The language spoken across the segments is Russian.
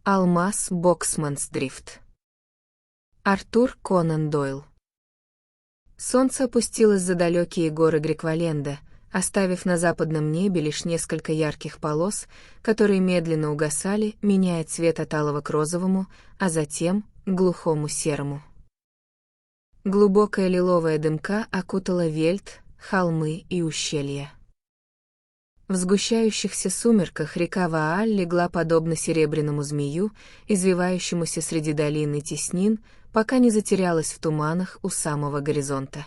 Алмаз Боксмансдрифт. Артур Конан Дойл. Солнце опустилось за далекие горы Грикваленда, оставив на западном небе лишь несколько ярких полос, которые медленно угасали, меняя цвет от алого к розовому, а затем к глухому серому. Глубокая лиловая дымка окутала Вельт, холмы и ущелья. В сгущающихся сумерках река Вааль легла подобно серебряному змею, извивающемуся среди долин и теснин, пока не затерялась в туманах у самого горизонта.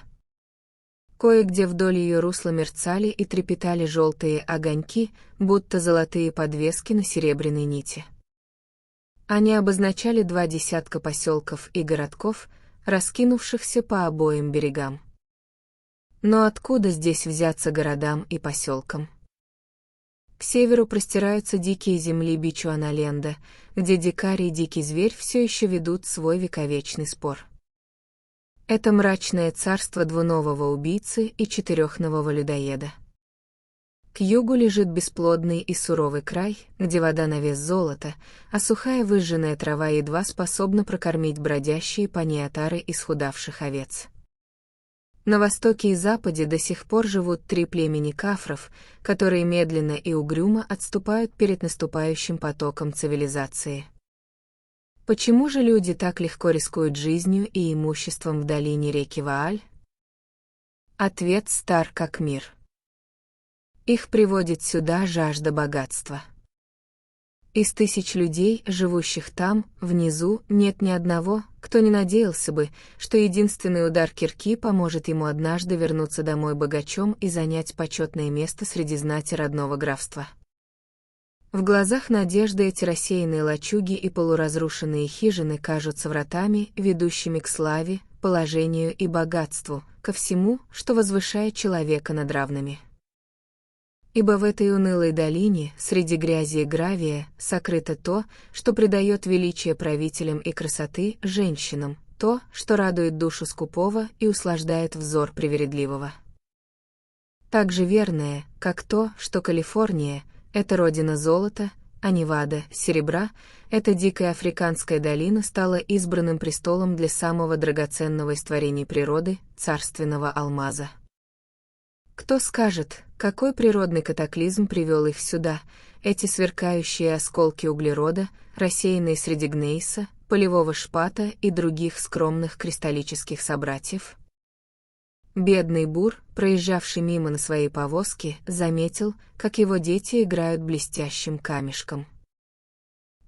Кое-где вдоль ее русла мерцали и трепетали желтые огоньки, будто золотые подвески на серебряной нити. Они обозначали 20 поселков и городков, раскинувшихся по обоим берегам. Но откуда здесь взяться городам и поселкам? К северу простираются дикие земли Бичуаналенда, где дикарь и дикий зверь все еще ведут свой вековечный спор. Это мрачное царство двуногого убийцы и четырехногого людоеда. К югу лежит бесплодный и суровый край, где вода на вес золота, а сухая выжженная трава едва способна прокормить бродящие по ней отары исхудавших овец. На востоке и западе до сих пор живут 3 племени кафров, которые медленно и угрюмо отступают перед наступающим потоком цивилизации. Почему же люди так легко рискуют жизнью и имуществом в долине реки Вааль? Ответ стар как мир. Их приводит сюда жажда богатства. Из 1000 людей, живущих там, внизу, нет ни одного, кто не надеялся бы, что единственный удар кирки поможет ему однажды вернуться домой богачом и занять почетное место среди знати родного графства. В глазах надежды эти рассеянные лачуги и полуразрушенные хижины кажутся вратами, ведущими к славе, положению и богатству, ко всему, что возвышает человека над равными. Ибо в этой унылой долине, среди грязи и гравия, сокрыто то, что придает величие правителям и красоты женщинам, то, что радует душу скупого и услаждает взор привередливого. Так же верное, как то, что Калифорния — это родина золота, а Невада — серебра, эта дикая африканская долина стала избранным престолом для самого драгоценного из творений природы — царственного алмаза. Кто скажет, какой природный катаклизм привел их сюда, эти сверкающие осколки углерода, рассеянные среди гнейса, полевого шпата и других скромных кристаллических собратьев? Бедный Бур, проезжавший мимо на своей повозке, заметил, как его дети играют блестящим камешком.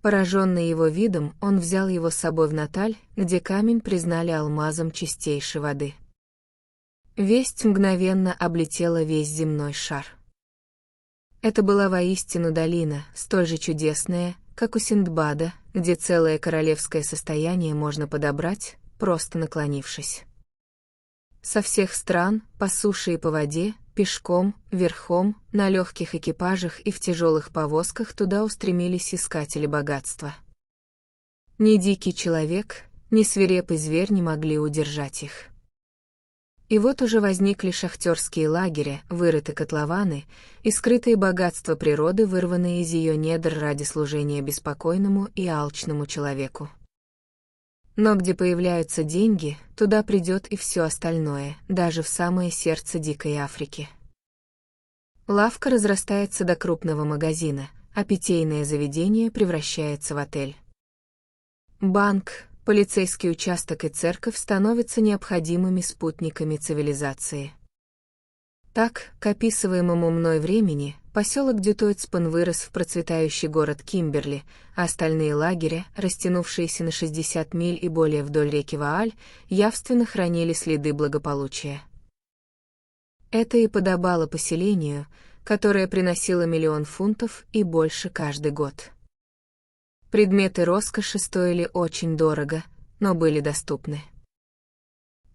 Пораженный его видом, он взял его с собой в Наталь, где камень признали алмазом чистейшей воды. Весть мгновенно облетела весь земной шар. Это была воистину долина, столь же чудесная, как у Синдбада, где целое королевское состояние можно подобрать, просто наклонившись. Со всех стран, по суше и по воде, пешком, верхом, на легких экипажах и в тяжелых повозках туда устремились искатели богатства. Ни дикий человек, ни свирепый зверь не могли удержать их. И вот уже возникли шахтерские лагеря, вырыты котлованы, и скрытые богатства природы, вырванные из ее недр ради служения беспокойному и алчному человеку. Но где появляются деньги, туда придет и все остальное, даже в самое сердце дикой Африки. Лавка разрастается до крупного магазина, а питейное заведение превращается в отель. Банк, полицейский участок и церковь становятся необходимыми спутниками цивилизации. Так, к описываемому мной времени, поселок Дютойтспен вырос в процветающий город Кимберли, а остальные лагеря, растянувшиеся на 60 миль и более вдоль реки Вааль, явственно хранили следы благополучия. Это и подобало поселению, которое приносило 1 000 000 фунтов и больше каждый год. Предметы роскоши стоили очень дорого, но были доступны.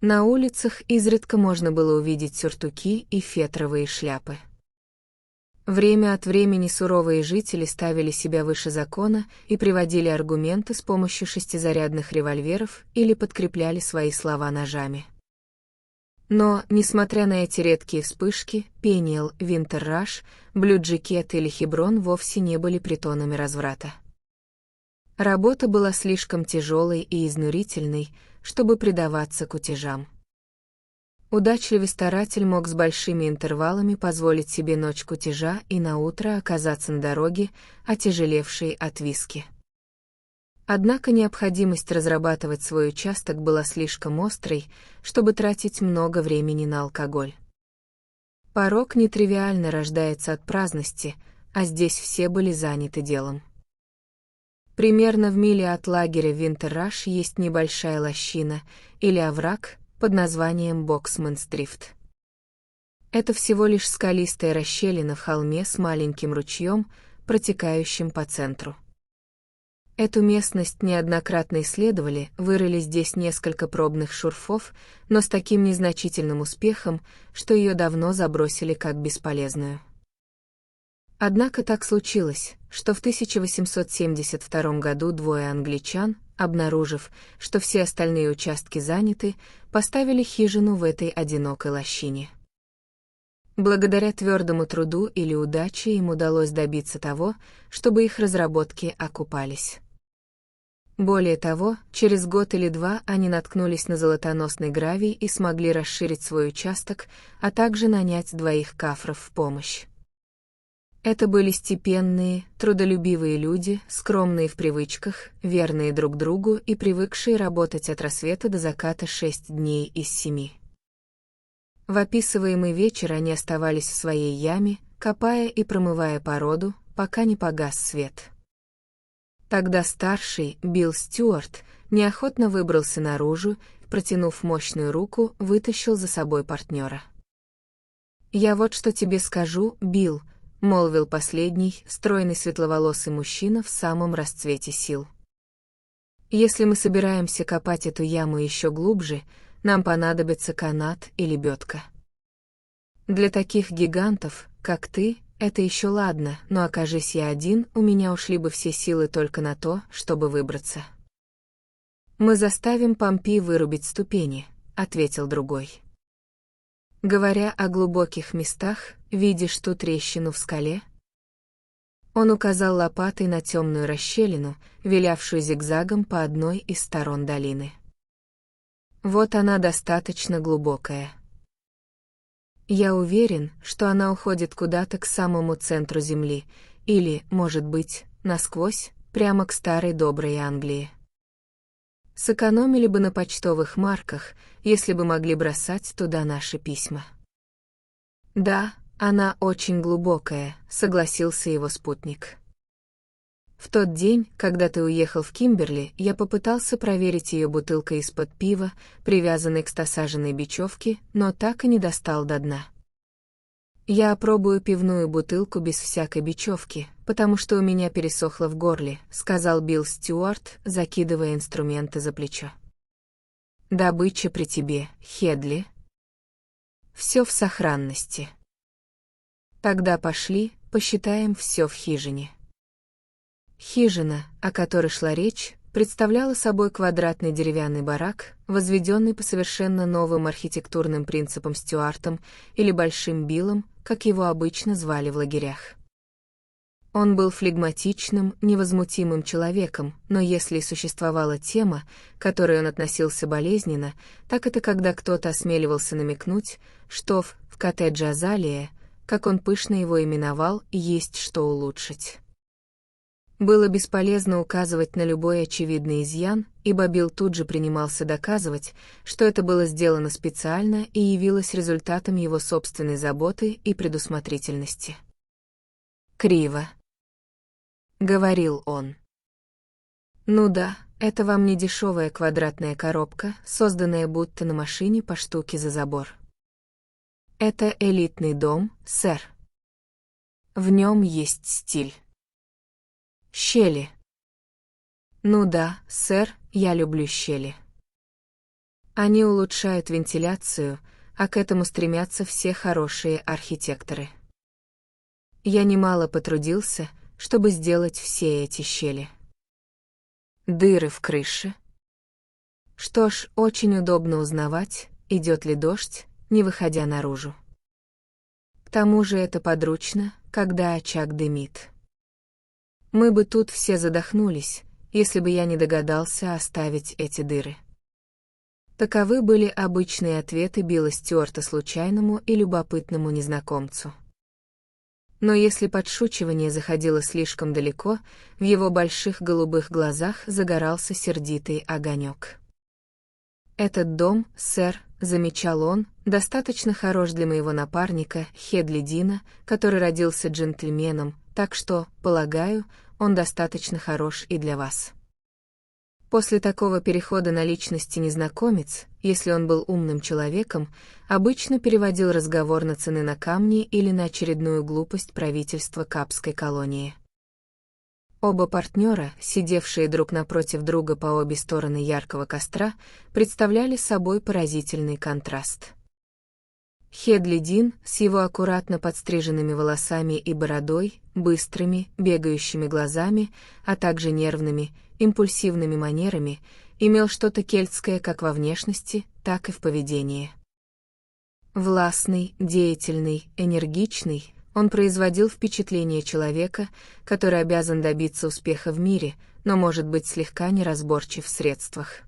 На улицах изредка можно было увидеть сюртуки и фетровые шляпы. Время от времени суровые жители ставили себя выше закона и приводили аргументы с помощью 6-зарядных револьверов или подкрепляли свои слова ножами. Но, несмотря на эти редкие вспышки, Пениэл, Винтер-Раш, Блю-Джекет или Хеброн вовсе не были притонами разврата. Работа была слишком тяжелой и изнурительной, чтобы предаваться кутежам. Удачливый старатель мог с большими интервалами позволить себе ночь кутежа и наутро оказаться на дороге, отяжелевшей от виски. Однако необходимость разрабатывать свой участок была слишком острой, чтобы тратить много времени на алкоголь. Порок нетривиально рождается от праздности, а здесь все были заняты делом. Примерно в миле от лагеря Винтер-Раш есть небольшая лощина, или овраг, под названием Боксман-Стрифт. Это всего лишь скалистая расщелина в холме с маленьким ручьем, протекающим по центру. Эту местность неоднократно исследовали, вырыли здесь несколько пробных шурфов, но с таким незначительным успехом, что ее давно забросили как бесполезную. Однако так случилось, что в 1872 году двое англичан, обнаружив, что все остальные участки заняты, поставили хижину в этой одинокой лощине. Благодаря твердому труду или удаче им удалось добиться того, чтобы их разработки окупались. Более того, через год или два они наткнулись на золотоносный гравий и смогли расширить свой участок, а также нанять двоих кафров в помощь. Это были степенные, трудолюбивые люди, скромные в привычках, верные друг другу и привыкшие работать от рассвета до заката 6 дней из 7. В описываемый вечер они оставались в своей яме, копая и промывая породу, пока не погас свет. Тогда старший, Билл Стюарт, неохотно выбрался наружу, протянув мощную руку, вытащил за собой партнера. «Я вот что тебе скажу, Билл», — молвил последний, стройный светловолосый мужчина в самом расцвете сил. «Если мы собираемся копать эту яму еще глубже, нам понадобится канат и лебедка. Для таких гигантов, как ты, это еще ладно, но окажись я один, у меня ушли бы все силы только на то, чтобы выбраться». «Мы заставим Помпи вырубить ступени», — ответил другой. Говоря о глубоких местах, видишь ту трещину в скале? Он указал лопатой на темную расщелину, вилявшую зигзагом по одной из сторон долины. Вот она достаточно глубокая. Я уверен, что она уходит куда-то к самому центру земли, или, может быть, насквозь, прямо к старой доброй Англии. Сэкономили бы на почтовых марках, если бы могли бросать туда наши письма. Да, она очень глубокая, согласился его спутник. В тот день, когда ты уехал в Кимберли, я попытался проверить ее бутылкой из-под пива, привязанной к стосаженной бечевке, но так и не достал до дна. Я опробую пивную бутылку без всякой бечевки, потому что у меня пересохло в горле, сказал Билл Стюарт, закидывая инструменты за плечо. Добыча при тебе, Хедли. Все в сохранности. Тогда пошли, посчитаем все в хижине. Хижина, о которой шла речь, представляла собой квадратный деревянный барак, возведенный по совершенно новым архитектурным принципам Стюартом или Большим Биллом, как его обычно звали в лагерях. Он был флегматичным, невозмутимым человеком, но если и существовала тема, к которой он относился болезненно, так это когда кто-то осмеливался намекнуть, что в коттедже Азалия, как он пышно его именовал, есть что улучшить. Было бесполезно указывать на любой очевидный изъян, ибо Билл тут же принимался доказывать, что это было сделано специально и явилось результатом его собственной заботы и предусмотрительности. «Криво», — говорил он. «Ну да, это вам не дешевая квадратная коробка, созданная будто на машине по штуке за забор. Это элитный дом, сэр. В нем есть стиль. Щели. Ну да, сэр, я люблю щели. Они улучшают вентиляцию, а к этому стремятся все хорошие архитекторы. Я немало потрудился, чтобы сделать все эти щели. Дыры в крыше. Что ж, очень удобно узнавать, идет ли дождь, не выходя наружу. К тому же это подручно, когда очаг дымит. Мы бы тут все задохнулись, если бы я не догадался оставить эти дыры. Таковы были обычные ответы Билла Стюарта случайному и любопытному незнакомцу. Но если подшучивание заходило слишком далеко, в его больших голубых глазах загорался сердитый огонек. «Этот дом, сэр», — замечал он, — «достаточно хорош для моего напарника, Хедли Дина, который родился джентльменом, так что, полагаю, он достаточно хорош и для вас». После такого перехода на личности незнакомец, если он был умным человеком, обычно переводил разговор на цены на камни или на очередную глупость правительства Капской колонии. Оба партнера, сидевшие друг напротив друга по обе стороны яркого костра, представляли собой поразительный контраст. Хедли Дин с его аккуратно подстриженными волосами и бородой, быстрыми, бегающими глазами, а также нервными, импульсивными манерами, имел что-то кельтское как во внешности, так и в поведении. Властный, деятельный, энергичный, он производил впечатление человека, который обязан добиться успеха в мире, но может быть слегка неразборчив в средствах.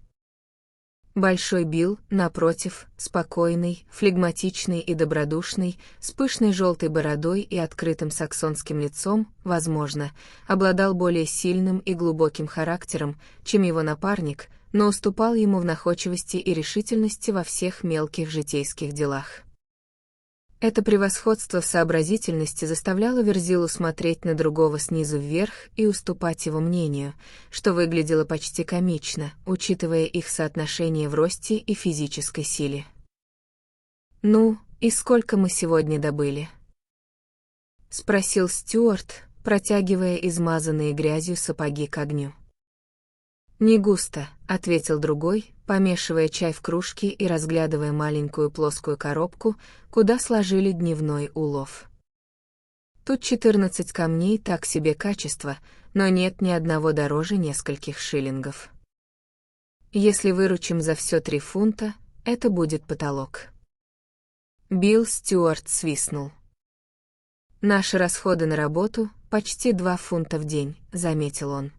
Большой Билл, напротив, спокойный, флегматичный и добродушный, с пышной желтой бородой и открытым саксонским лицом, возможно, обладал более сильным и глубоким характером, чем его напарник, но уступал ему в находчивости и решительности во всех мелких житейских делах. Это превосходство в сообразительности заставляло Верзилу смотреть на другого снизу вверх и уступать его мнению, что выглядело почти комично, учитывая их соотношение в росте и физической силе. «Ну, и сколько мы сегодня добыли?» — спросил Стюарт, протягивая измазанные грязью сапоги к огню. «Не густо», — ответил другой, помешивая чай в кружке и разглядывая маленькую плоскую коробку, куда сложили дневной улов. «Тут 14 камней, так себе качество, но нет ни одного дороже нескольких шиллингов. Если выручим за все 3 фунта, это будет потолок». Билл Стюарт свистнул. «Наши расходы на работу — почти 2 фунта в день», — заметил он.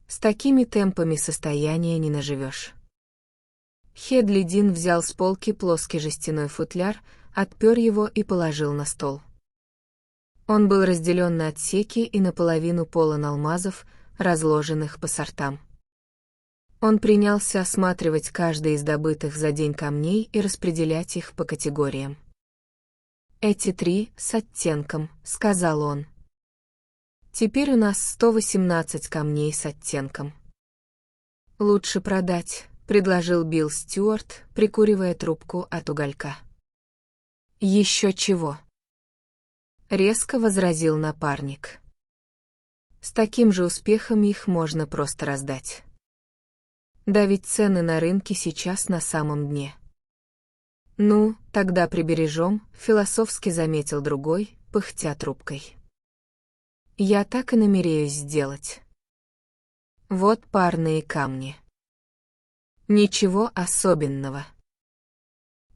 «С такими темпами состояния не наживешь». Хедли Дин взял с полки плоский жестяной футляр, отпер его и положил на стол. Он был разделен на отсеки и наполовину полон алмазов, разложенных по сортам. Он принялся осматривать каждый из добытых за день камней и распределять их по категориям. «Эти 3 с оттенком», — сказал он. «Теперь у нас 118 камней с оттенком». «Лучше продать», — предложил Билл Стюарт, прикуривая трубку от уголька. «Еще чего?» — резко возразил напарник. «С таким же успехом их можно просто раздать. Да ведь цены на рынке сейчас на самом дне». «Ну, тогда прибережем», — философски заметил другой, пыхтя трубкой. «Я так и намереваюсь сделать. Вот парные камни. Ничего особенного.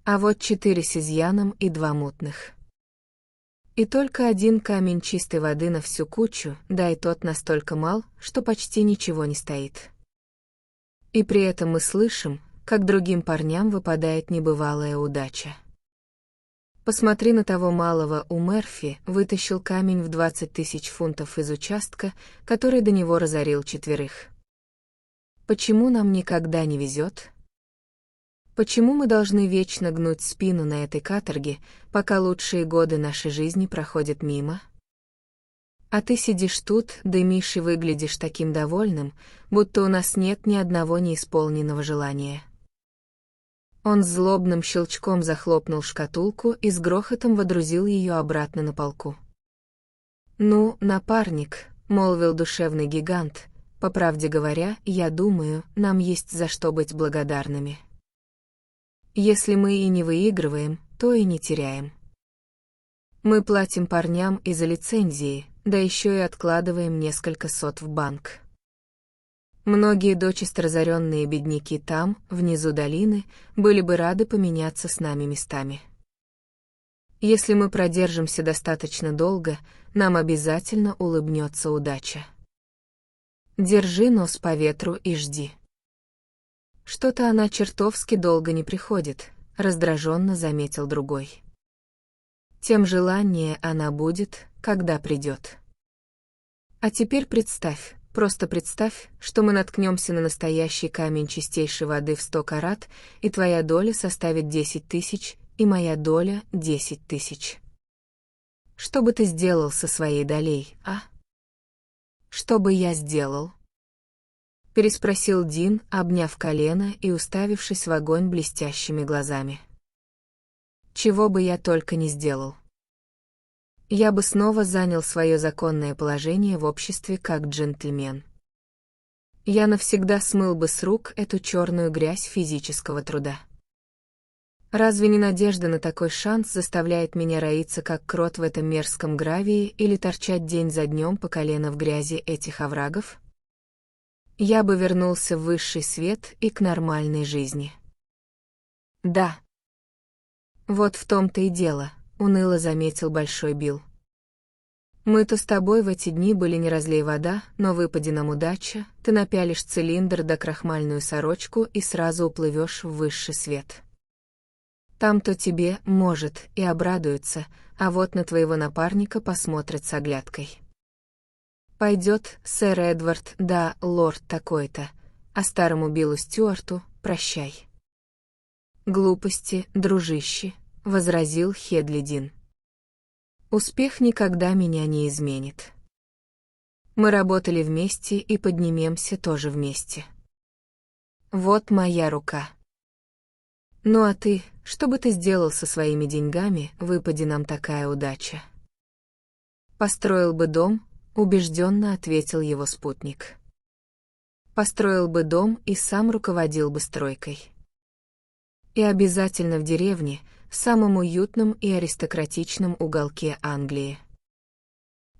А вот 4 с изъяном и 2 мутных. И только 1 камень чистой воды на всю кучу, да и тот настолько мал, что почти ничего не стоит. И при этом мы слышим, как другим парням выпадает небывалая удача. Посмотри на того малого у Мерфи, вытащил камень в 20 000 фунтов из участка, который до него разорил 4. Почему нам никогда не везет? Почему мы должны вечно гнуть спину на этой каторге, пока лучшие годы нашей жизни проходят мимо? А ты сидишь тут, дымишь и выглядишь таким довольным, будто у нас нет ни одного неисполненного желания. Он с злобным щелчком захлопнул шкатулку и с грохотом водрузил ее обратно на полку. «Ну, напарник», — молвил душевный гигант, — «по правде говоря, я думаю, нам есть за что быть благодарными. Если мы и не выигрываем, то и не теряем. Мы платим парням и за лицензии, да еще и откладываем несколько сот в банк. Многие дочисто разоренные бедняки там, внизу долины, были бы рады поменяться с нами местами. Если мы продержимся достаточно долго, нам обязательно улыбнется удача. Держи нос по ветру и жди. Что-то она чертовски долго не приходит, раздраженно заметил другой. Тем желаннее она будет, когда придет. А теперь представь, просто представь, что мы наткнемся на настоящий камень чистейшей воды в 100 карат, и твоя доля составит 10 тысяч, и моя доля 10 тысяч. Что бы ты сделал со своей долей, а? Что бы я сделал? Переспросил Дин, обняв колено и уставившись в огонь блестящими глазами. Чего бы я только не сделал. Я бы снова занял свое законное положение в обществе как джентльмен. Я навсегда смыл бы с рук эту черную грязь физического труда. Разве не надежда на такой шанс заставляет меня роиться как крот в этом мерзком гравии или торчать день за днем по колено в грязи этих оврагов? Я бы вернулся в высший свет и к нормальной жизни. Да. Вот в том-то и дело, уныло заметил Большой Билл. Мы-то с тобой в эти дни были не разлей вода, но выпади нам удача, ты напялишь цилиндр да крахмальную сорочку и сразу уплывешь в высший свет. Там-то тебе, может, и обрадуются, а вот на твоего напарника посмотрят с оглядкой. Пойдет, сэр Эдвард, да, лорд такой-то, а старому Биллу Стюарту прощай. Глупости, дружище, возразил Хедли Дин. Успех никогда меня не изменит. Мы работали вместе и поднимемся тоже вместе. Вот моя рука. Ну а ты, что бы ты сделал со своими деньгами, выпади нам такая удача? Построил бы дом, убежденно ответил его спутник. Построил бы дом и сам руководил бы стройкой. И обязательно в деревне, в самом уютном и аристократичном уголке Англии.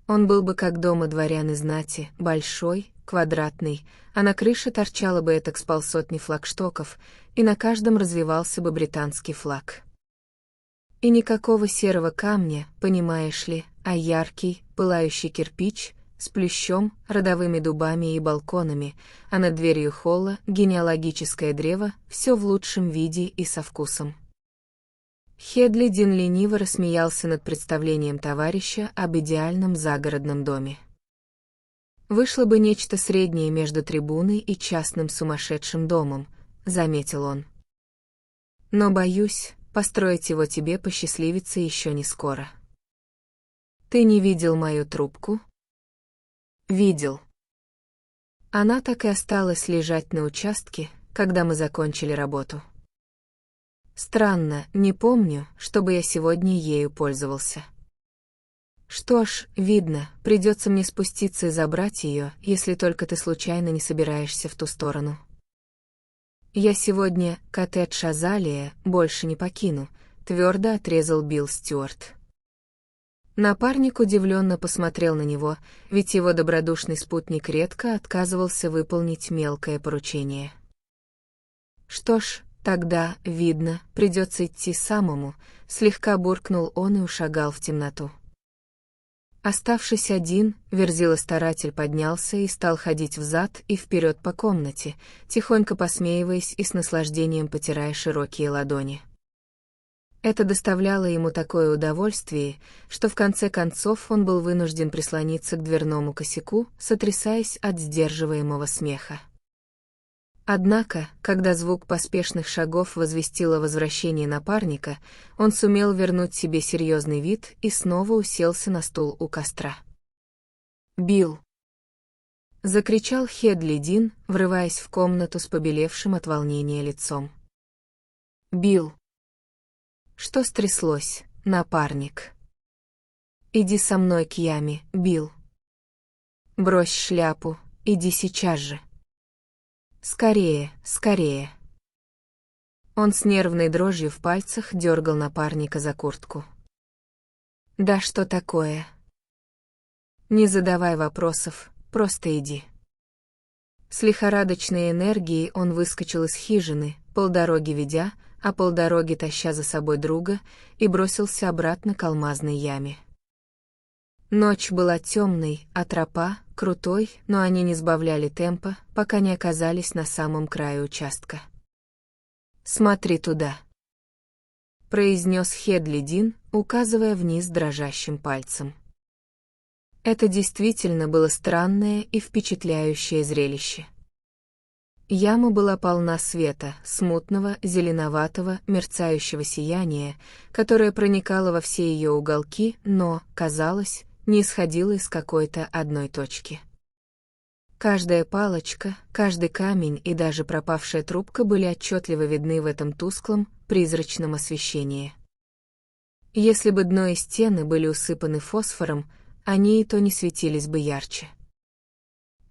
Он был бы как дома дворян и знати, большой, квадратный, а на крыше торчало бы этак с полсотни флагштоков, и на каждом развивался бы британский флаг. И никакого серого камня, понимаешь ли, а яркий, пылающий кирпич, с плющом, родовыми дубами и балконами, а над дверью холла генеалогическое древо, все в лучшем виде и со вкусом. Хедли Дин лениво рассмеялся над представлением товарища об идеальном загородном доме. Вышло бы нечто среднее между трибуной и частным сумасшедшим домом, заметил он. Но, боюсь, построить его тебе посчастливится еще не скоро. Ты не видел мою трубку? Видел. Она так и осталась лежать на участке, когда мы закончили работу. Странно, не помню, чтобы я сегодня ею пользовался. Что ж, видно, придется мне спуститься и забрать ее, если только ты случайно не собираешься в ту сторону. Я сегодня коттедж Азалия больше не покину, твердо отрезал Билл Стюарт. Напарник удивленно посмотрел на него, ведь его добродушный спутник редко отказывался выполнить мелкое поручение. Что ж, тогда, видно, придется идти самому, слегка буркнул он и ушагал в темноту. Оставшись один, Верзила-старатель поднялся и стал ходить взад и вперед по комнате, тихонько посмеиваясь и с наслаждением потирая широкие ладони. Это доставляло ему такое удовольствие, что в конце концов он был вынужден прислониться к дверному косяку, сотрясаясь от сдерживаемого смеха. Однако, когда звук поспешных шагов возвестил о возвращении напарника, он сумел вернуть себе серьезный вид и снова уселся на стул у костра. «Билл!» — закричал Хедли Дин, врываясь в комнату с побелевшим от волнения лицом. «Билл! Что стряслось, напарник? Иди со мной к яме, Билл. Брось шляпу, иди сейчас же. Скорее, скорее!» Он с нервной дрожью в пальцах дергал напарника за куртку. «Да что такое?» «Не задавай вопросов, просто иди». С лихорадочной энергией он выскочил из хижины, полдороги ведя, а полдороги таща за собой друга, и бросился обратно к алмазной яме. Ночь была темной, а тропа — крутой, но они не сбавляли темпа, пока не оказались на самом краю участка. «Смотри туда», — произнес Хедли Дин, указывая вниз дрожащим пальцем. Это действительно было странное и впечатляющее зрелище. Яма была полна света, смутного, зеленоватого, мерцающего сияния, которое проникало во все ее уголки, но, казалось, не исходило из какой-то одной точки. Каждая палочка, каждый камень и даже пропавшая трубка были отчетливо видны в этом тусклом, призрачном освещении. Если бы дно и стены были усыпаны фосфором, они и то не светились бы ярче.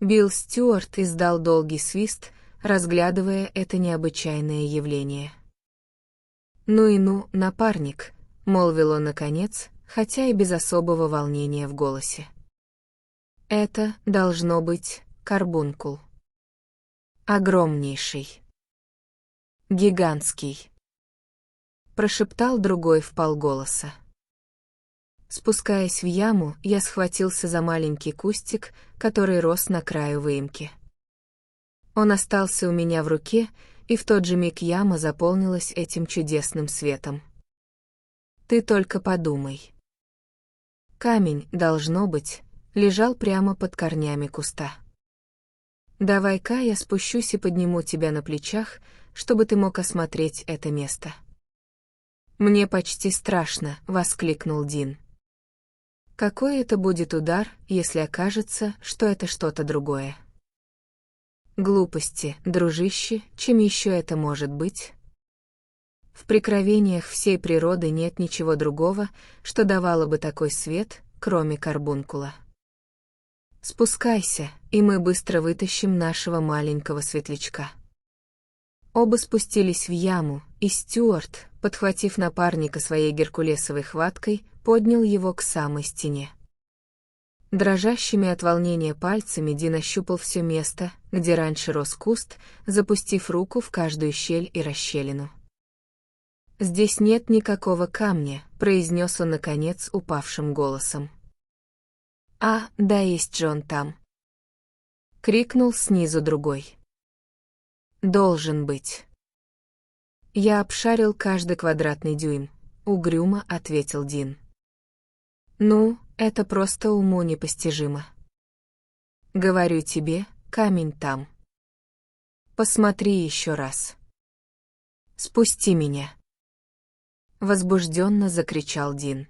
Билл Стюарт издал долгий свист, разглядывая это необычайное явление. «Ну и ну, напарник», — молвил он наконец, хотя и без особого волнения в голосе. «Это должно быть карбункул. Огромнейший. Гигантский», — прошептал другой вполголоса. Спускаясь в яму, я схватился за маленький кустик, который рос на краю выемки. Он остался у меня в руке, и в тот же миг яма заполнилась этим чудесным светом. Ты только подумай. Камень, должно быть, лежал прямо под корнями куста. Давай-ка я спущусь и подниму тебя на плечах, чтобы ты мог осмотреть это место. «Мне почти страшно», — воскликнул Дин. «Какой это будет удар, если окажется, что это что-то другое?» «Глупости, дружище, чем еще это может быть?» В прикровениях всей природы нет ничего другого, что давало бы такой свет, кроме карбункула. Спускайся, и мы быстро вытащим нашего маленького светлячка. Оба спустились в яму, и Стюарт, подхватив напарника своей геркулесовой хваткой, поднял его к самой стене. Дрожащими от волнения пальцами Дин ощупал все место, где раньше рос куст, запустив руку в каждую щель и расщелину. «Здесь нет никакого камня», — произнес он наконец упавшим голосом. «А, да, есть же он там», — крикнул снизу другой. «Должен быть». «Я обшарил каждый квадратный дюйм», — угрюмо ответил Дин. «Ну, это просто уму непостижимо. Говорю тебе, камень там. Посмотри еще раз. Спусти меня». Возбужденно закричал Дин.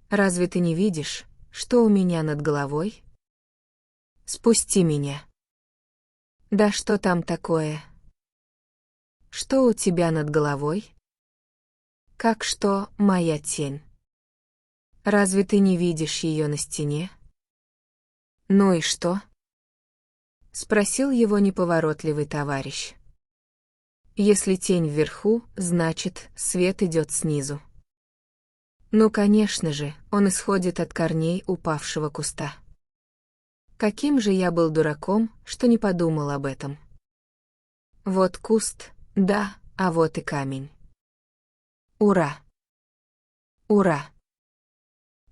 «Разве ты не видишь, что у меня над головой? Спусти меня». «Да что там такое? Что у тебя над головой?» «Как что, моя тень? Разве ты не видишь ее на стене?» «Ну и что?» — спросил его неповоротливый товарищ. «Если тень вверху, значит, свет идет снизу». Ну, конечно же, он исходит от корней упавшего куста. Каким же я был дураком, что не подумал об этом. Вот куст, да, а вот и камень. Ура! Ура!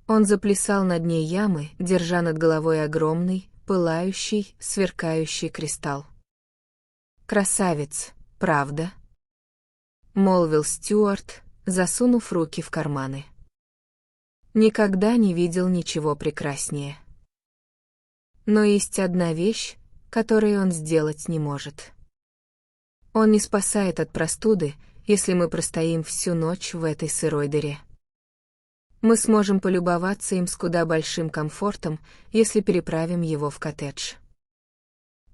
Он заплясал на дне ямы, держа над головой огромный, пылающий, сверкающий кристалл. «Красавец, правда?» — молвил Стюарт, засунув руки в карманы. Никогда не видел ничего прекраснее. Но есть одна вещь, которую он сделать не может. Он не спасает от простуды, если мы простоим всю ночь в этой сырой дыре. Мы сможем полюбоваться им с куда большим комфортом, если переправим его в коттедж.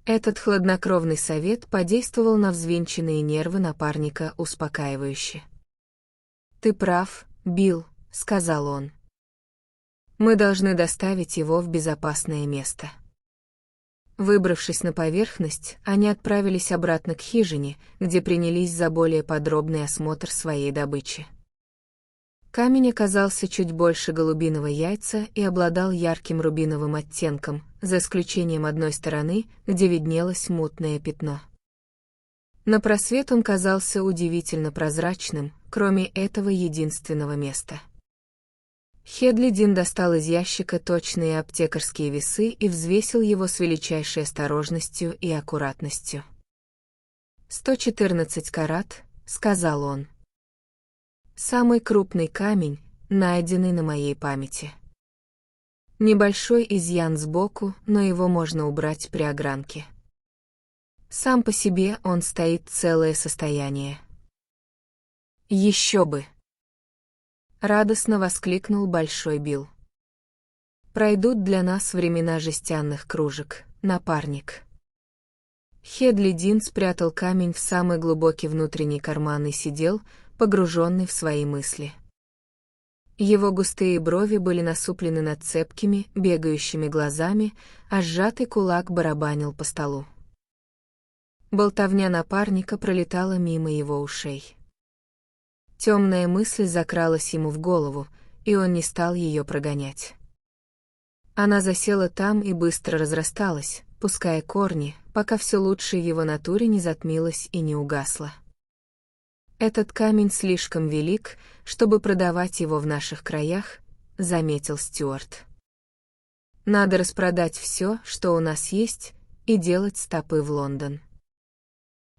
Этот хладнокровный совет подействовал на взвинченные нервы напарника успокаивающе. «Ты прав, Билл», — сказал он. «Мы должны доставить его в безопасное место». Выбравшись на поверхность, они отправились обратно к хижине, где принялись за более подробный осмотр своей добычи. Камень оказался чуть больше голубиного яйца и обладал ярким рубиновым оттенком, за исключением одной стороны, где виднелось мутное пятно. На просвет он казался удивительно прозрачным, кроме этого единственного места. Хедлидин достал из ящика точные аптекарские весы и взвесил его с величайшей осторожностью и аккуратностью. 114 карат, сказал он. Самый крупный камень, найденный на моей памяти. Небольшой изъян сбоку, но его можно убрать при огранке. Сам по себе он стоит целое состояние. Еще бы! Радостно воскликнул Большой Билл. Пройдут для нас времена жестяных кружек, напарник. Хедлидин спрятал камень в самый глубокий внутренний карман и сидел, погруженный в свои мысли. Его густые брови были насуплены над цепкими, бегающими глазами, а сжатый кулак барабанил по столу. Болтовня напарника пролетала мимо его ушей. Темная мысль закралась ему в голову, и он не стал ее прогонять. Она засела там и быстро разрасталась, пуская корни, пока все лучшее в его натуре не затмилось и не угасло. «Этот камень слишком велик, чтобы продавать его в наших краях», — заметил Стюарт. «Надо распродать все, что у нас есть, и делать стопы в Лондон.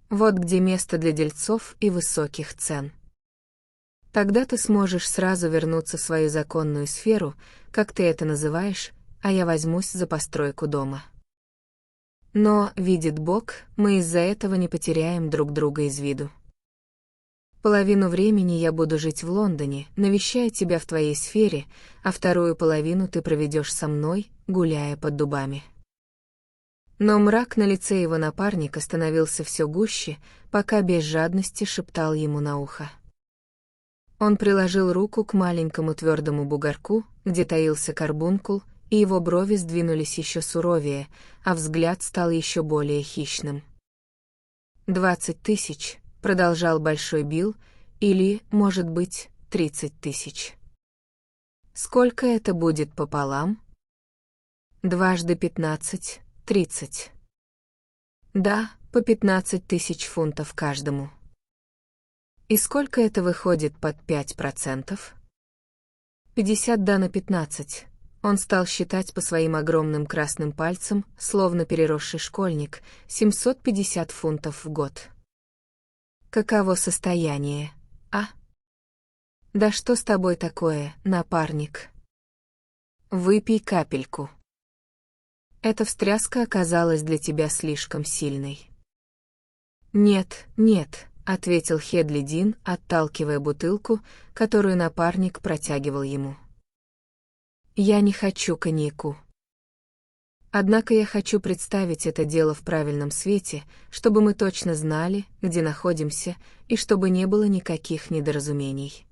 Вот где место для дельцов и высоких цен. Тогда ты сможешь сразу вернуться в свою законную сферу, как ты это называешь, а я возьмусь за постройку дома. Но, видит Бог, мы из-за этого не потеряем друг друга из виду. Половину времени я буду жить в Лондоне, навещая тебя в твоей сфере, а вторую половину ты проведешь со мной, гуляя под дубами». Но мрак на лице его напарника становился все гуще, пока без жадности шептал ему на ухо. Он приложил руку к маленькому твердому бугорку, где таился карбункул, и его брови сдвинулись еще суровее, а взгляд стал еще более хищным. 20 000, продолжал Большой Билл, или, может быть, 30 000. Сколько это будет пополам? 2 × 15 — 30. Да, по 15 000 фунтов каждому. И сколько это выходит под 5%? 50 да на 15. Он стал считать по своим огромным красным пальцам, словно переросший школьник, 750 фунтов в год. Каково состояние, а? Да что с тобой такое, напарник? Выпей капельку. Эта встряска оказалась для тебя слишком сильной. Нет, нет, ответил Хедлидин, отталкивая бутылку, которую напарник протягивал ему. Я не хочу коньяку. Однако я хочу представить это дело в правильном свете, чтобы мы точно знали, где находимся, и чтобы не было никаких недоразумений.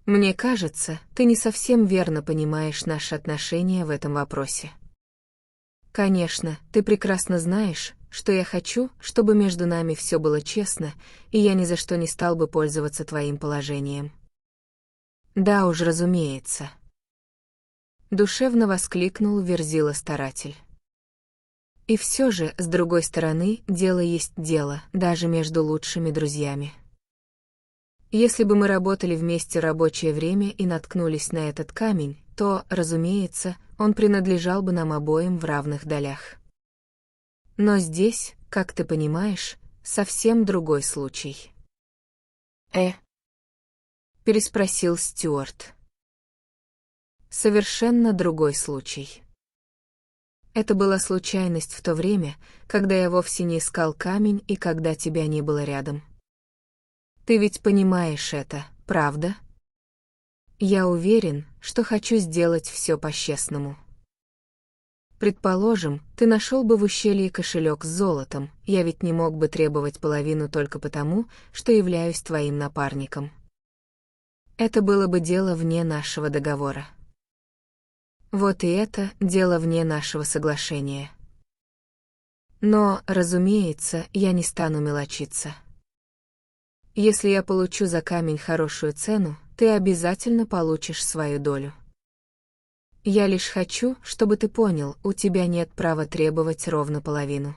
Мне кажется, ты не совсем верно понимаешь наши отношения в этом вопросе. Конечно, ты прекрасно знаешь, что я хочу, чтобы между нами все было честно, и я ни за что не стал бы пользоваться твоим положением. Да уж, разумеется. Душевно воскликнул Верзила-старатель. И все же, с другой стороны, дело есть дело, даже между лучшими друзьями. Если бы мы работали вместе рабочее время и наткнулись на этот камень, то, разумеется, он принадлежал бы нам обоим в равных долях. Но здесь, как ты понимаешь, совсем другой случай. Переспросил Стюарт. Совершенно другой случай. Это была случайность в то время, когда я вовсе не искал камень и когда тебя не было рядом. Ты ведь понимаешь это, правда? Я уверен, что хочу сделать все по-честному. Предположим, ты нашел бы в ущелье кошелек с золотом, я ведь не мог бы требовать половину только потому, что являюсь твоим напарником. Это было бы дело вне нашего договора. Вот и это дело вне нашего соглашения. Но, разумеется, я не стану мелочиться. Если я получу за камень хорошую цену, ты обязательно получишь свою долю. Я лишь хочу, чтобы ты понял, у тебя нет права требовать ровно половину.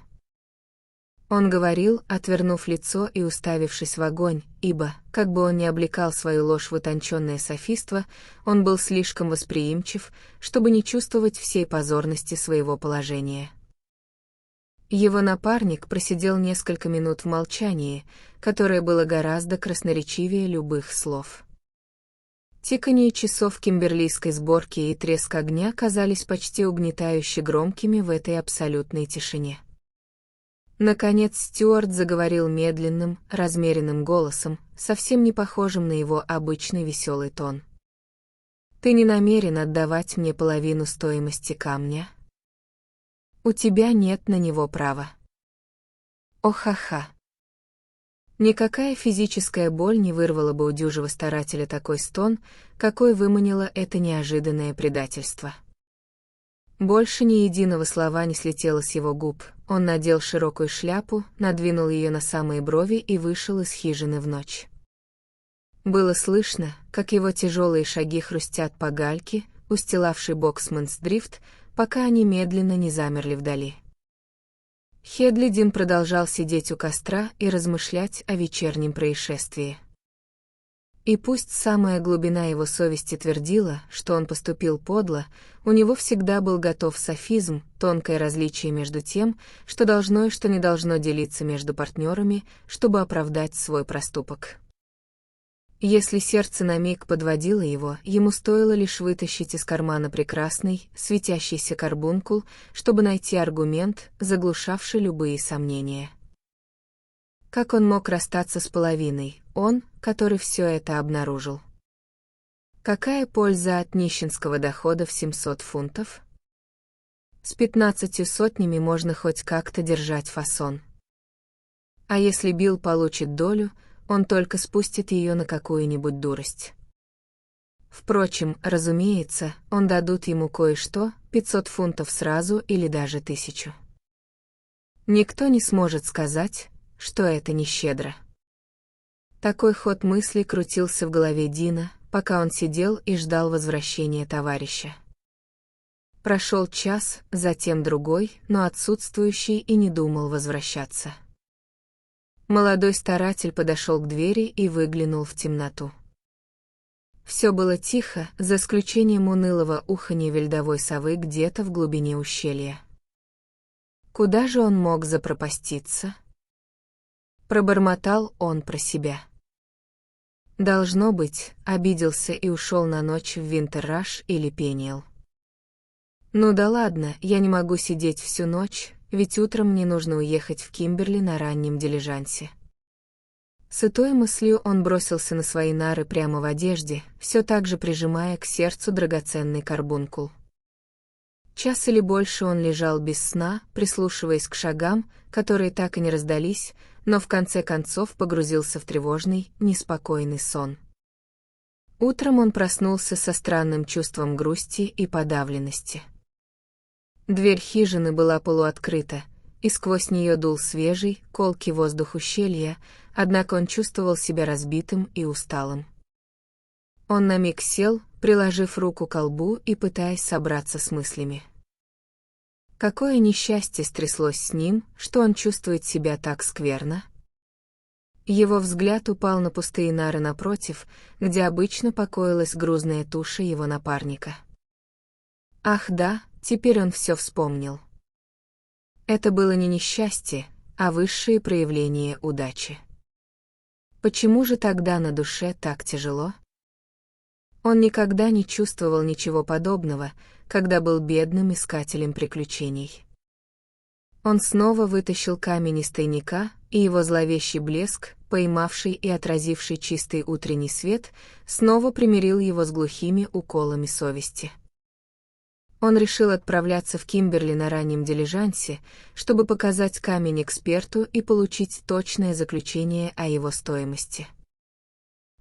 Он говорил, отвернув лицо и уставившись в огонь, ибо, как бы он ни облекал свою ложь в утонченное софиство, он был слишком восприимчив, чтобы не чувствовать всей позорности своего положения. Его напарник просидел несколько минут в молчании, которое было гораздо красноречивее любых слов. Тиканье часов кимберлийской сборки и треск огня казались почти угнетающе громкими в этой абсолютной тишине. Наконец Стюарт заговорил медленным, размеренным голосом, совсем не похожим на его обычный веселый тон. «Ты не намерен отдавать мне половину стоимости камня? У тебя нет на него права». О-ха-ха. Никакая физическая боль не вырвала бы у дюжего старателя такой стон, какой выманило это неожиданное предательство. Больше ни единого слова не слетело с его губ. Он надел широкую шляпу, надвинул ее на самые брови и вышел из хижины в ночь. Было слышно, как его тяжелые шаги хрустят по гальке, устилавшей Боксмансдрифт, пока они медленно не замерли вдали. Хедли Дин продолжал сидеть у костра и размышлять о вечернем происшествии. И пусть самая глубина его совести твердила, что он поступил подло, у него всегда был готов софизм, тонкое различие между тем, что должно и что не должно делиться между партнерами, чтобы оправдать свой проступок. Если сердце на миг подводило его, ему стоило лишь вытащить из кармана прекрасный, светящийся карбункул, чтобы найти аргумент, заглушавший любые сомнения. Как он мог расстаться с половиной, он, который все это обнаружил? Какая польза от нищенского дохода в 700 фунтов? С 15 сотнями можно хоть как-то держать фасон. А если Билл получит долю, он только спустит ее на какую-нибудь дурость. Впрочем, разумеется, он дадут ему кое-что, 500 фунтов сразу или даже 1000. Никто не сможет сказать, что это не щедро. Такой ход мысли крутился в голове Дина, пока он сидел и ждал возвращения товарища. Прошел час, затем другой, но отсутствующий и не думал возвращаться. Молодой старатель подошел к двери и выглянул в темноту. Все было тихо, за исключением унылого уханья вельдовой совы где-то в глубине ущелья. Куда же он мог запропаститься? Пробормотал он про себя. Должно быть, обиделся и ушел на ночь в Винтерраш или Пениэл. Ну да ладно, я не могу сидеть всю ночь, ведь утром мне нужно уехать в Кимберли на раннем дилижансе. С этой мыслью он бросился на свои нары прямо в одежде, все так же прижимая к сердцу драгоценный карбункул. Час или больше он лежал без сна, прислушиваясь к шагам, которые так и не раздались, но в конце концов погрузился в тревожный, неспокойный сон. Утром он проснулся со странным чувством грусти и подавленности. Дверь хижины была полуоткрыта, и сквозь нее дул свежий, колкий воздух ущелья, однако он чувствовал себя разбитым и усталым. Он на миг сел, приложив руку к колбу и пытаясь собраться с мыслями. Какое несчастье стряслось с ним, что он чувствует себя так скверно? Его взгляд упал на пустые нары напротив, где обычно покоилась грузная туша его напарника. Ах да, теперь он все вспомнил. Это было не несчастье, а высшее проявление удачи. Почему же тогда на душе так тяжело? Он никогда не чувствовал ничего подобного, когда был бедным искателем приключений. Он снова вытащил камень из тайника, и его зловещий блеск, поймавший и отразивший чистый утренний свет, снова примирил его с глухими уколами совести. Он решил отправляться в Кимберли на раннем дилижансе, чтобы показать камень эксперту и получить точное заключение о его стоимости.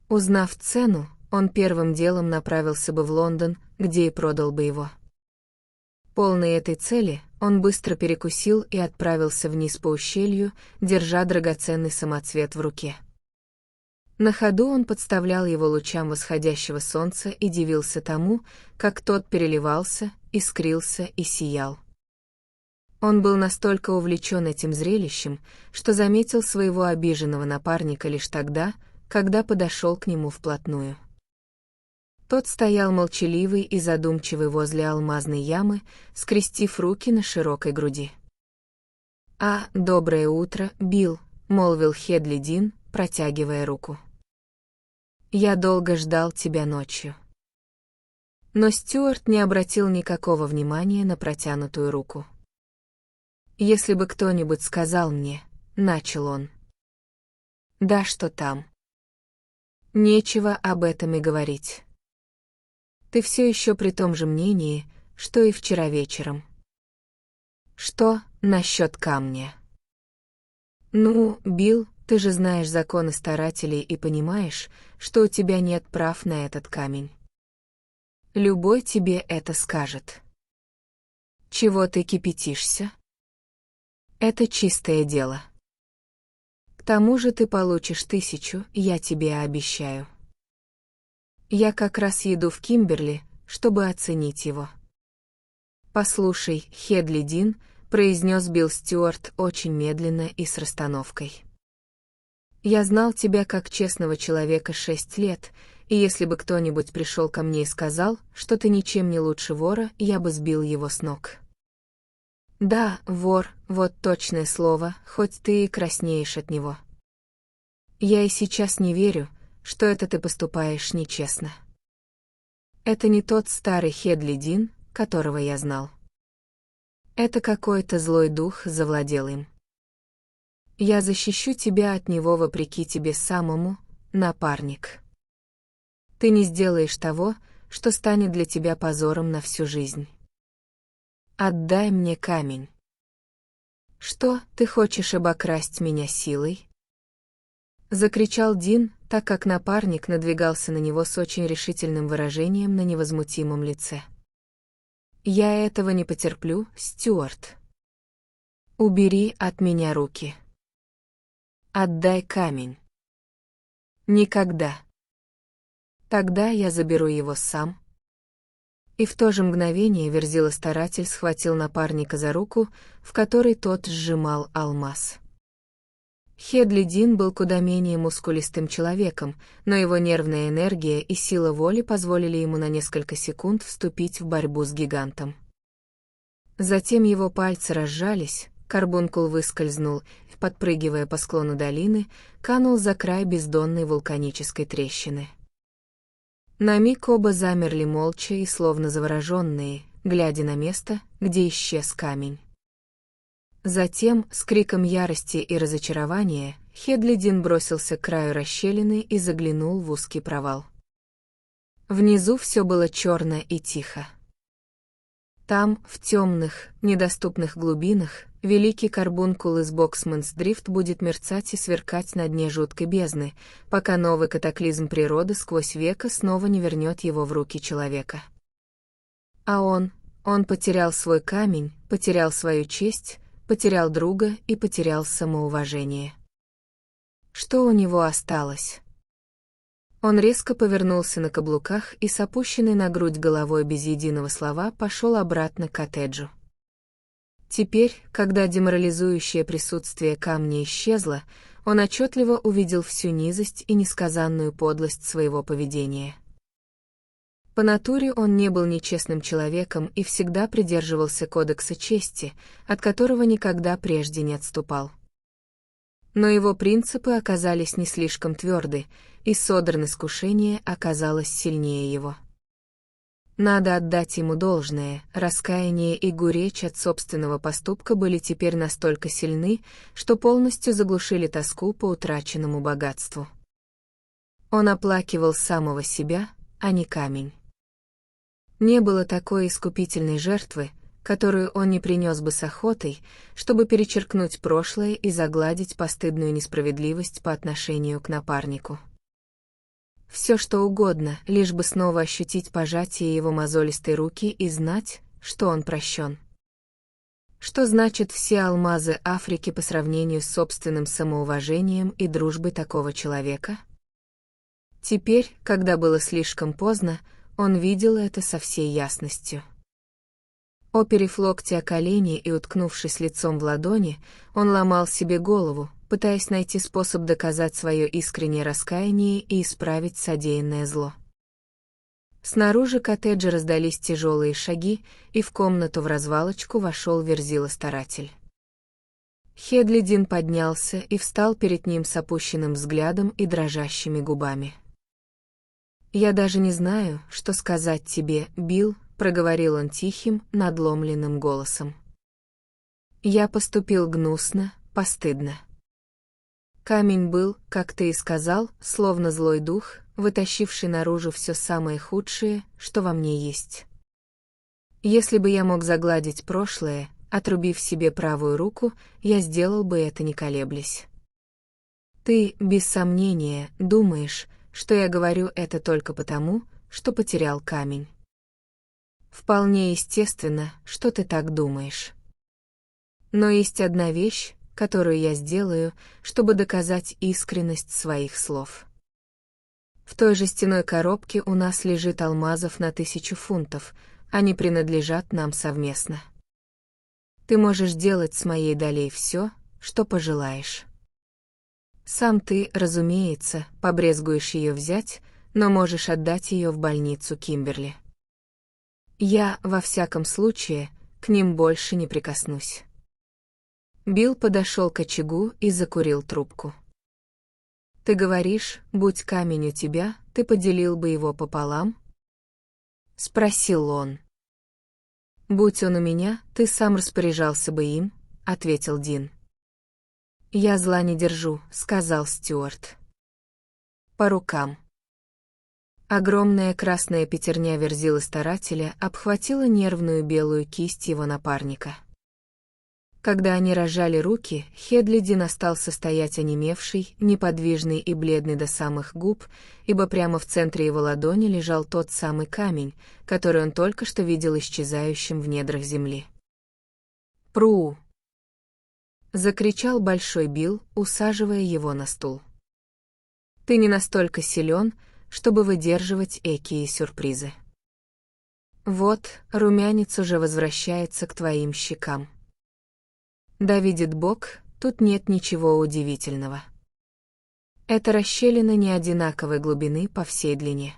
Узнав цену, он первым делом направился бы в Лондон, где и продал бы его. Полный этой цели, он быстро перекусил и отправился вниз по ущелью, держа драгоценный самоцвет в руке. На ходу он подставлял его лучам восходящего солнца и дивился тому, как тот переливался, искрился и сиял. Он был настолько увлечен этим зрелищем, что заметил своего обиженного напарника лишь тогда, когда подошел к нему вплотную. Тот стоял молчаливый и задумчивый возле алмазной ямы, скрестив руки на широкой груди. «Доброе утро, Билл», — молвил Хедли Дин, протягивая руку. «Я долго ждал тебя ночью». Но Стюарт не обратил никакого внимания на протянутую руку. «Если бы кто-нибудь сказал мне», — начал он. «Да что там? Нечего об этом и говорить. Ты все еще при том же мнении, что и вчера вечером». «Что насчет камня?» «Ну, Билл, ты же знаешь законы старателей и понимаешь, что у тебя нет прав на этот камень. Любой тебе это скажет. Чего ты кипятишься? Это чистое дело. К тому же ты получишь 1000, я тебе обещаю. Я как раз еду в Кимберли, чтобы оценить его». «Послушай, Хедли Дин», — произнес Билл Стюарт очень медленно и с расстановкой. «Я знал тебя как честного человека 6 лет, и если бы кто-нибудь пришел ко мне и сказал, что ты ничем не лучше вора, я бы сбил его с ног. Да, вор, вот точное слово, хоть ты и краснеешь от него. Я и сейчас не верю, что это ты поступаешь нечестно. Это не тот старый Хедли Дин, которого я знал. Это какой-то злой дух завладел им. Я защищу тебя от него вопреки тебе самому, напарник. Ты не сделаешь того, что станет для тебя позором на всю жизнь. Отдай мне камень». «Что, ты хочешь обокрасть меня силой?» — закричал Дин, так как напарник надвигался на него с очень решительным выражением на невозмутимом лице. «Я этого не потерплю, Стюарт. Убери от меня руки. Отдай камень». «Никогда. Тогда я заберу его сам». И в то же мгновение Верзила-старатель схватил напарника за руку, в которой тот сжимал алмаз. Хедли Дин был куда менее мускулистым человеком, но его нервная энергия и сила воли позволили ему на несколько секунд вступить в борьбу с гигантом. Затем его пальцы разжались, карбункул выскользнул, подпрыгивая по склону долины, канул за край бездонной вулканической трещины. На миг оба замерли молча и словно завороженные, глядя на место, где исчез камень. Затем, с криком ярости и разочарования, Хедли Дин бросился к краю расщелины и заглянул в узкий провал. Внизу все было черно и тихо. Там, в темных, недоступных глубинах, великий карбункул из Боксманс-Дрифт будет мерцать и сверкать на дне жуткой бездны, пока новый катаклизм природы сквозь века снова не вернет его в руки человека. А он потерял свой камень, потерял свою честь, потерял друга и потерял самоуважение. Что у него осталось? Он резко повернулся на каблуках и с опущенной на грудь головой без единого слова пошел обратно к коттеджу. Теперь, когда деморализующее присутствие камня исчезло, он отчетливо увидел всю низость и несказанную подлость своего поведения. По натуре он не был нечестным человеком и всегда придерживался кодекса чести, от которого никогда прежде не отступал. Но его принципы оказались не слишком тверды, и содорное искушение оказалось сильнее его. Надо отдать ему должное, раскаяние и горечь от собственного поступка были теперь настолько сильны, что полностью заглушили тоску по утраченному богатству. Он оплакивал самого себя, а не камень. Не было такой искупительной жертвы, которую он не принес бы с охотой, чтобы перечеркнуть прошлое и загладить постыдную несправедливость по отношению к напарнику. Все что угодно, лишь бы снова ощутить пожатие его мозолистой руки и знать, что он прощен. Что значит все алмазы Африки по сравнению с собственным самоуважением и дружбой такого человека? Теперь, когда было слишком поздно, он видел это со всей ясностью. Оперев локти о колени и уткнувшись лицом в ладони, он ломал себе голову, пытаясь найти способ доказать свое искреннее раскаяние и исправить содеянное зло. Снаружи коттеджа раздались тяжелые шаги, и в комнату вразвалочку вошел Верзила-старатель. Хедлидин поднялся и встал перед ним с опущенным взглядом и дрожащими губами. «Я даже не знаю, что сказать тебе, Билл», — проговорил он тихим, надломленным голосом. «Я поступил гнусно, постыдно. Камень был, как ты и сказал, словно злой дух, вытащивший наружу все самое худшее, что во мне есть. Если бы я мог загладить прошлое, отрубив себе правую руку, я сделал бы это не колеблясь. Ты, без сомнения, думаешь, что я говорю это только потому, что потерял камень. Вполне естественно, что ты так думаешь. Но есть одна вещь, которую я сделаю, чтобы доказать искренность своих слов. В той жестяной коробке у нас лежит алмазов на 1000 фунтов, они принадлежат нам совместно. Ты можешь делать с моей долей все, что пожелаешь. Сам ты, разумеется, побрезгуешь ее взять, но можешь отдать ее в больницу Кимберли. Я, во всяком случае, к ним больше не прикоснусь. Билл подошел к очагу и закурил трубку. «Ты говоришь, будь камень у тебя, ты поделил бы его пополам?» — спросил он. «Будь он у меня, ты сам распоряжался бы им», — ответил Дин. «Я зла не держу», — сказал Стюарт. «По рукам». Огромная красная пятерня Верзилы-старателя обхватила нервную белую кисть его напарника. Когда они разжали руки, Хедлидин остался стоять онемевший, неподвижный и бледный до самых губ, ибо прямо в центре его ладони лежал тот самый камень, который он только что видел исчезающим в недрах земли. «Пру!» — закричал Большой Билл, усаживая его на стул. «Ты не настолько силен, чтобы выдерживать экие сюрпризы. Вот, румянец уже возвращается к твоим щекам. Да видит Бог, тут нет ничего удивительного. Это расщелина не одинаковой глубины по всей длине.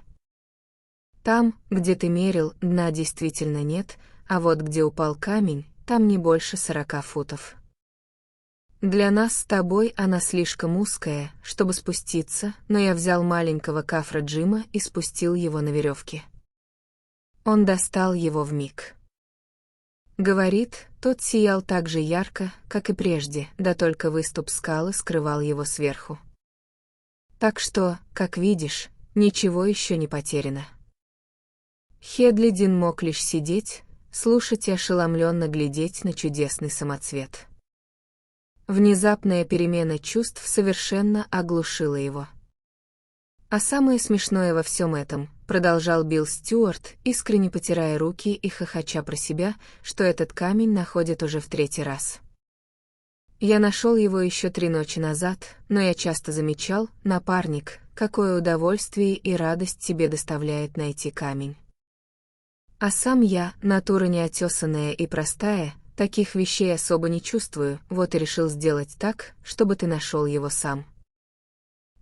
Там, где ты мерил, дна действительно нет, а вот где упал камень, там не больше 40 футов. Для нас с тобой она слишком узкая, чтобы спуститься, но я взял маленького кафра Джима и спустил его на веревке. Он достал его вмиг. Говорит, тот сиял так же ярко, как и прежде, да только выступ скалы скрывал его сверху. Так что, как видишь, ничего еще не потеряно. Хедлидин мог лишь сидеть, слушать и ошеломленно глядеть на чудесный самоцвет. Внезапная перемена чувств совершенно оглушила его. А самое смешное во всем этом, продолжал Билл Стюарт, искренне потирая руки и хохоча про себя, что этот камень находит уже в 3-й раз. Я нашел его еще 3 ночи назад, но я часто замечал, напарник, какое удовольствие и радость тебе доставляет найти камень. А сам я, натура неотесанная и простая, таких вещей особо не чувствую, вот и решил сделать так, чтобы ты нашел его сам.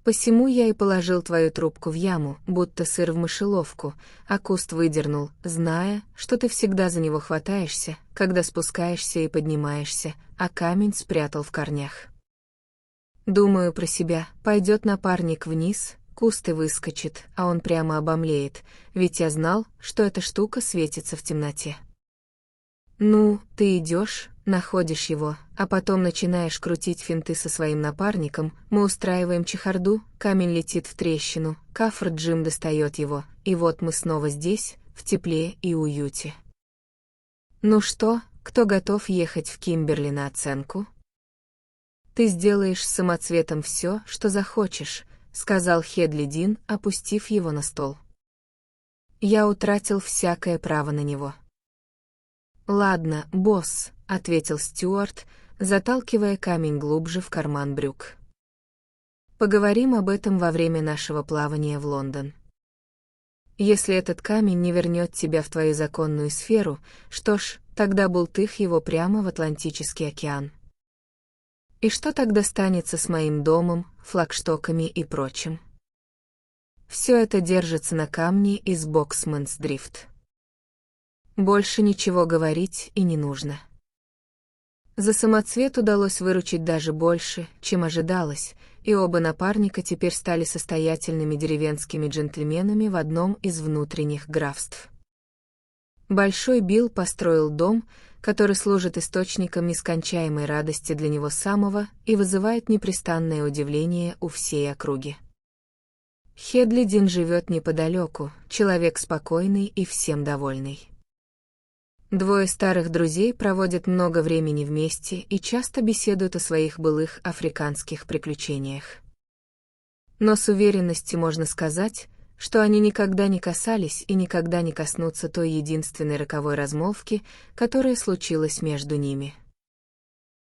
Посему я и положил твою трубку в яму, будто сыр в мышеловку, а куст выдернул, зная, что ты всегда за него хватаешься, когда спускаешься и поднимаешься, а камень спрятал в корнях. Думаю про себя, пойдет напарник вниз, куст и выскочит, а он прямо обомлеет, ведь я знал, что эта штука светится в темноте. Ну, ты идешь, находишь его, а потом начинаешь крутить финты со своим напарником, мы устраиваем чехарду, камень летит в трещину, кафр Джим достает его, и вот мы снова здесь, в тепле и уюте. Ну что, кто готов ехать в Кимберли на оценку? Ты сделаешь с самоцветом все, что захочешь, сказал Хедлидин, опустив его на стол. Я утратил всякое право на него. «Ладно, босс», — ответил Стюарт, заталкивая камень глубже в карман брюк. Поговорим об этом во время нашего плавания в Лондон. Если этот камень не вернет тебя в твою законную сферу, что ж, тогда бултых его прямо в Атлантический океан. И что тогда станется с моим домом, флагштоками и прочим? Все это держится на камне из Боксмансдрифт. Больше ничего говорить и не нужно. За самоцвет удалось выручить даже больше, чем ожидалось, и оба напарника теперь стали состоятельными деревенскими джентльменами в одном из внутренних графств. Большой Билл построил дом, который служит источником нескончаемой радости для него самого и вызывает непрестанное удивление у всей округи. Хедли Дин живет неподалеку, человек спокойный и всем довольный. Двое старых друзей проводят много времени вместе и часто беседуют о своих былых африканских приключениях. Но с уверенностью можно сказать, что они никогда не касались и никогда не коснутся той единственной роковой размолвки, которая случилась между ними.